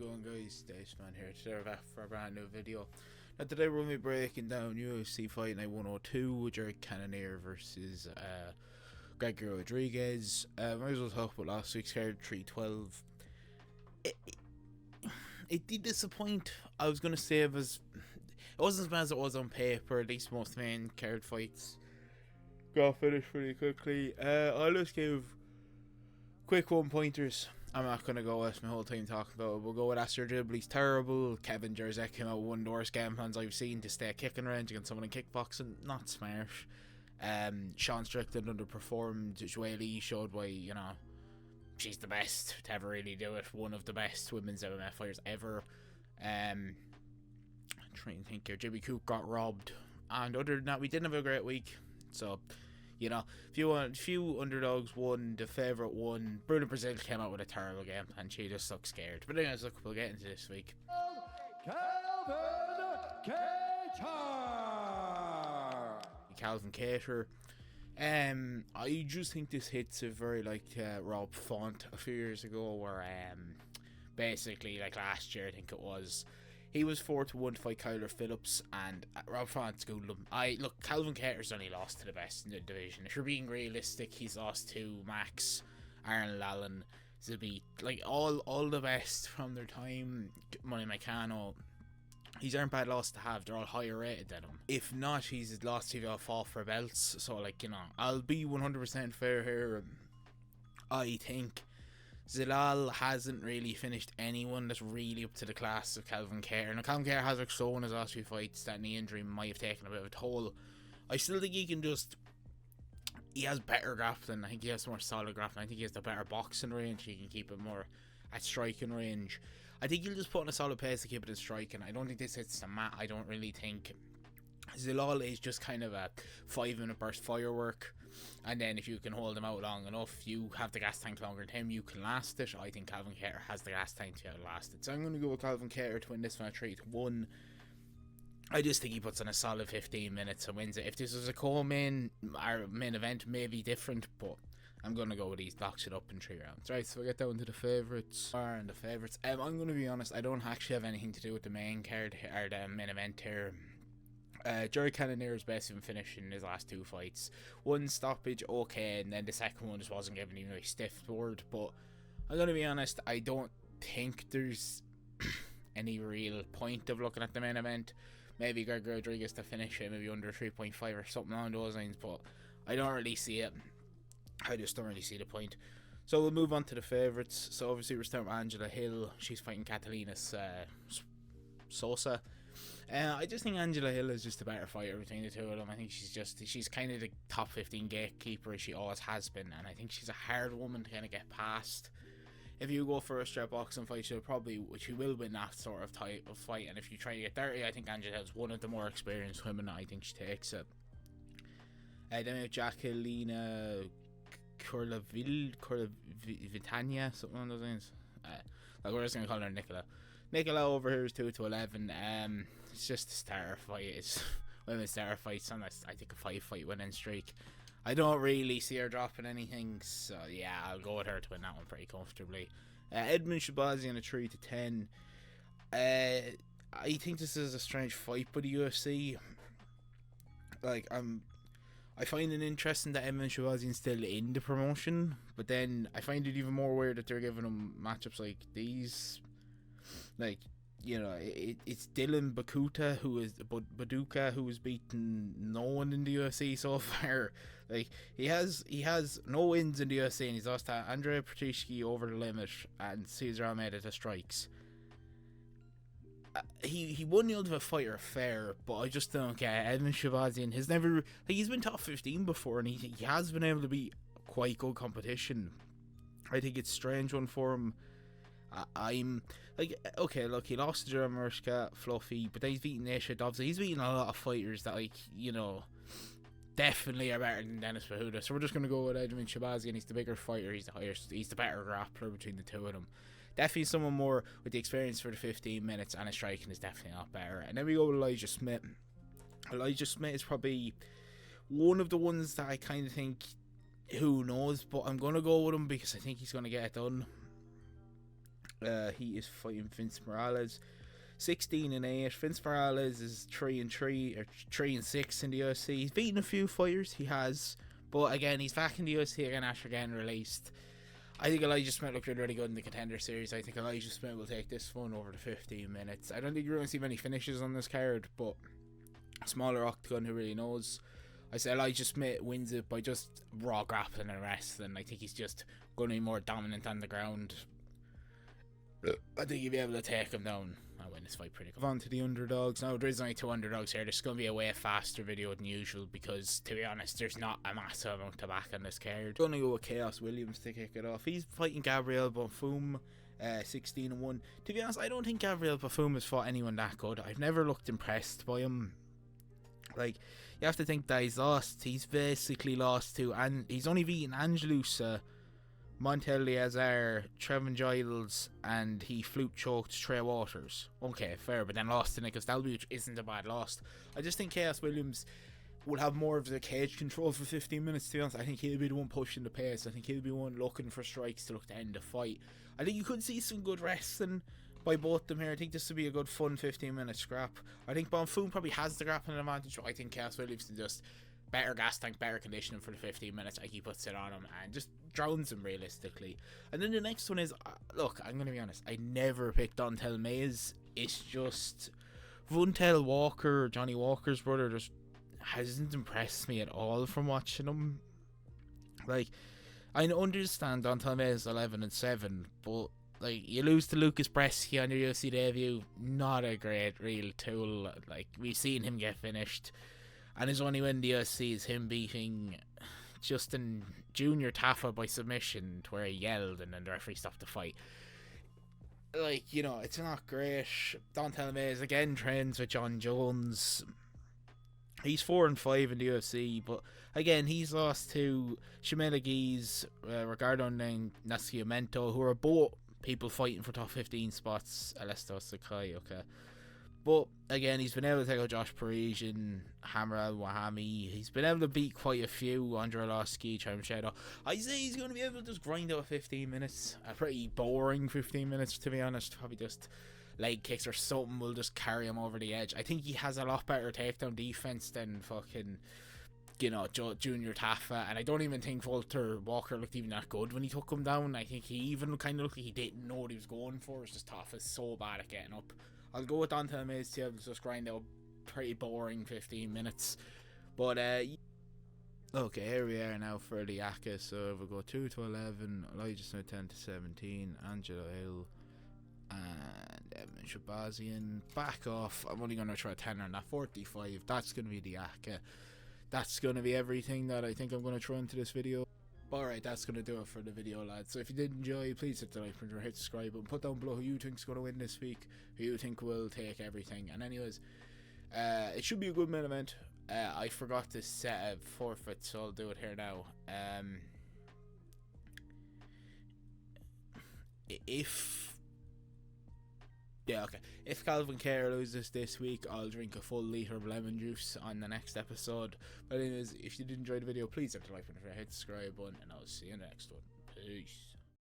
going, guys? Daceman here. Today we're back for a brand new video. Now today we're going to be breaking down UFC Fight Night 102 with Cannonier versus Rodrigues. Might as well talk about last week's card, 312. It did disappoint. I was going to say it wasn't as bad as it was on paper. At least most main card fights got finished pretty quickly. I'll just give quick one-pointers. I'm not going to go waste my whole time talking about it. We'll go with Aster Dribble. He's terrible. Kevin Jerzek came out with one of the worst game plans I've seen to stay kicking range against someone in kickboxing. Not smart. Sean Strickland underperformed. Joelle Lee showed why, she's the best to ever really do it. One of the best women's MMA fighters ever. I'm trying to think here. Jimmy Cook got robbed. And other than that, we didn't have a great week. So, few underdogs won, the favourite won. Bruno Brazil came out with a terrible game and she just looked scared. But anyways, look, we'll get into this week. Calvin Cater. I just think this hits a very like Rob Font a few years ago, where basically like last year I think it was, he was 4-1 to fight Kyler Phillips, and Rob Font schooled him. Calvin Cater's only lost to the best in the division. If you're being realistic, he's lost to Max, Aaron Lallen, Zabit, like all the best from their time. Money Meccano. These aren't bad losses to have. They're all higher rated than him. If not, he's lost to all fought for belts. So I'll be 100% fair here. I think Zilal hasn't really finished anyone that's really up to the class of Calvin Cater. Now, Calvin Cater has shown his last few fights that knee injury might have taken a bit of a toll. I still think he has better grappling. I think he has more solid grappling. I think he has the better boxing range. He can keep it more at striking range. I think he'll just put on a solid pace to keep it in striking. I don't think this hits the mat. I don't really think Zilal is just kind of a 5-minute burst firework, and then if you can hold him out long enough, you have the gas tank longer than him, you can last it. I think Calvin Cater has the gas tank to outlast it, so I'm going to go with Calvin Cater to win this one at 3-1. I just think he puts in a solid 15 minutes and wins it. If this was a co-main or main event, maybe different, but I'm going to go with these, locks it up in 3 rounds. Right, so we get down to the favourites. I'm going to be honest, I don't actually have anything to do with the main card or the main event here. Cannonier is best in finishing his last 2 fights. One stoppage, okay, and then the second one just wasn't giving him a stiff board. But I'm going to be honest, I don't think there's any real point of looking at the main event. Maybe Rodrigues to finish it, maybe under 3.5 or something along those lines, but I don't really see it. I just don't really see the point. So we'll move on to the favourites. So obviously we're starting with Angela Hill. She's fighting Catalina Sosa. I just think Angela Hill is just a better fighter between the two of them. I think she's kind of the top 15 gatekeeper, as she always has been, and I think she's a hard woman to kind of get past. If you go for a straight boxing fight, she will win that sort of type of fight, and if you try to get dirty, I think Angela Hill's one of the more experienced women. I think she takes it. Then we have Jacqueline Kurlavitania, something along those lines. We're just going to call her Nicola. Nicola over here is 2-11. It's just a starter fight. It's women's starter fights on this, I think, a 5-fight winning streak. I don't really see her dropping anything, so yeah, I'll go with her to win that one pretty comfortably. Edmund Shabazian at 3-10. I think this is a strange fight by the UFC. I find it interesting that Edmund Shabazian's still in the promotion, but then I find it even more weird that they're giving him matchups like these. It's Dylan Baduka who has beaten no one in the UFC so far. He has no wins in the UFC, and he's lost to Andrei Petrishki over the limit and Cesar Almeida to strikes. He won the Ultimate Fighter fair, but I just don't get Edmund Shabazian has never, he's been top 15 before, and he has been able to beat quite good competition. I think it's a strange one for him. I'm he lost to Jeremy Mershka, Fluffy, but then he's beaten Aisha Dobson. He's beaten a lot of fighters that definitely are better than Dennis Fahuda. So we're just going to go with Edmund Shabazian. He's the bigger fighter, he's the better grappler between the two of them. Definitely someone more with the experience for the 15 minutes, and his striking is definitely a lot better. And then we go with Elijah Smith. Elijah Smith is probably one of the ones that I kind of think, who knows, but I'm going to go with him because I think he's going to get it done. He is fighting Vince Morales. 16-8. Vince Morales is 3-3 or 3-6 in the UFC. He's beaten a few fighters. He has, but again, he's back in the UFC again after getting released. I think Elijah Smith looked really good in the Contender Series. I think Elijah Smith will take this one over the 15 minutes. I don't think you're going to see many finishes on this card, but smaller octagon, who really knows? I say Elijah Smith wins it by just raw grappling and wrestling. I think he's just going to be more dominant on the ground. I think he'll be able to take him down. I'll win this fight pretty good. On to the underdogs. Now, there's only 2 underdogs here. This is going to be a way faster video than usual because, to be honest, there's not a massive amount to back on this card. Going to go with Chaos Williams to kick it off. He's fighting Gabriel Bonfim, 16-1. To be honest, I don't think Gabriel Bonfim has fought anyone that good. I've never looked impressed by him. Like, you have to think that he's lost. He's basically lost to, and he's only beaten Angelus, Montel Leazar, Trevin Giles, and he flute choked Trey Waters. Okay, fair, but then lost to Nicholas Dalby, which isn't a bad loss. I just think Chaos Williams will have more of the cage control for 15 minutes, to be honest. I think he'll be the one pushing the pace. I think he'll be one looking for strikes to look to end the fight. I think you could see some good wrestling by both them here. I think this will be a good fun 15-minute scrap. I think Bonfim probably has the grappling advantage, but I think Chaos Williams is just better gas tank, better conditioning for the 15 minutes. Like, he puts it on him and just drowns him realistically. And then the next one is, look, I'm going to be honest, I never picked Dontel Mays. It's just Vuntel Walker, Johnny Walker's brother, just hasn't impressed me at all from watching him. Like, I understand Dontel Mays 11-7, but like, you lose to Lucas Bresci on your UFC debut, not a great real tool. Like, we've seen him get finished, and his only win in the UFC is him beating Justin Junior Taffa by submission, to where he yelled and then the referee stopped the fight. Like, you know, it's not great. Dontel Mays again trains with John Jones. He's 4-5 in the UFC, but again, he's lost to Shamela Geese, Ricardo Nascimento, who are both people fighting for top 15 spots. Alesto Sakai, okay. But again, he's been able to take out Josh Parisian, Hammer Al Wahami. He's been able to beat quite a few. Andre Arlovsky, Chimchedo. I say he's going to be able to just grind out 15 minutes. A pretty boring 15 minutes, to be honest. Probably just leg kicks or something will just carry him over the edge. I think he has a lot better takedown defense than fucking, you know, Junior Taffa. And I don't even think Walker looked even that good when he took him down. I think he even kind of looked like he didn't know what he was going for. It's just Taffa's so bad at getting up. I'll go with Dontel Mays to just grind out pretty boring 15 minutes. But, okay, here we are now for the ACA. So we'll go 2-11, Elijah Smith 10-17, Angelo Hill, and Evan Shabazian. Back off. I'm only going to try 10 on that 45. That's going to be the ACA. That's going to be everything that I think I'm going to throw into this video. Alright, that's going to do it for the video, lads. So if you did enjoy, please hit the like button or hit subscribe button. Put down below who you think's going to win this week, who you think will take everything. And anyways, it should be a good main event. I forgot to set a forfeit, so I'll do it here now. If Calvin Kerr loses this week, I'll drink a full litre of lemon juice on the next episode. But anyways, if you did enjoy the video, please hit the like button, hit the subscribe button, and I'll see you in the next one. Peace.